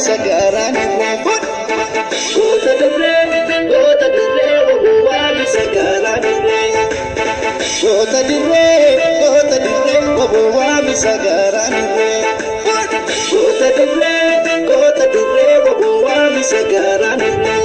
sagaraan irree goota dirree waboowaami sagaraan irree goota dirree waboowaami sagaraan irree goota dirree waboowaami sagaraan irree.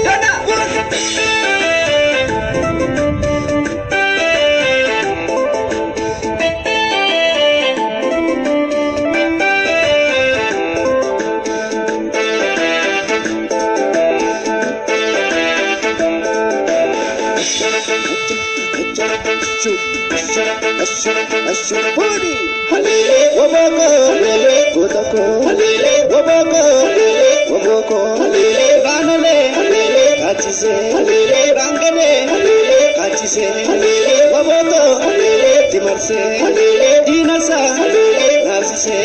Ashuri, halele, waboko, halele, gotako, halele, waboko, halele, waboko, halele, ranale, halele, kachise, halele, rangale, halele, kachise, halele, waboto, halele, timarse, halele, dinasa, halele, nasise.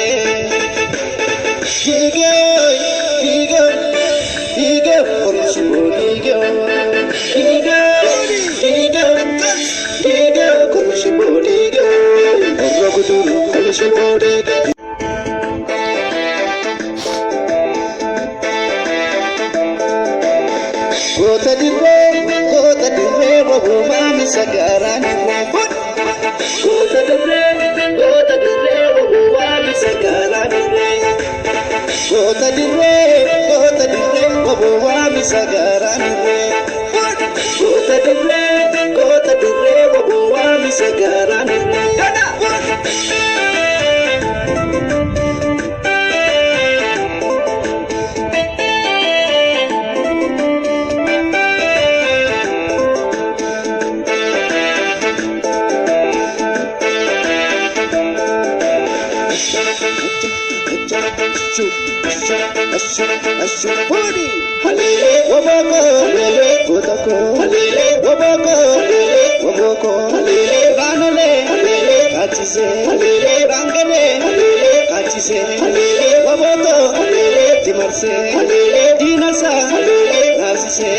Dige, korishibo, dige, korishibo, dige. Goota dirree waboowaami sagaraan irree goota dirree waboowaami sagaraan irree goota dirree waboowaami sagaraan irree goota dirree waboowaami sagaraan irree. Ashuri, halele, waboko, halele, gotako, halele, waboko, halele, waboko, halele, ranale, halele, kachise, halele, rangale, halele, kachise, halele, waboto, halele, timarse, halele, dinasa, halele, nasise.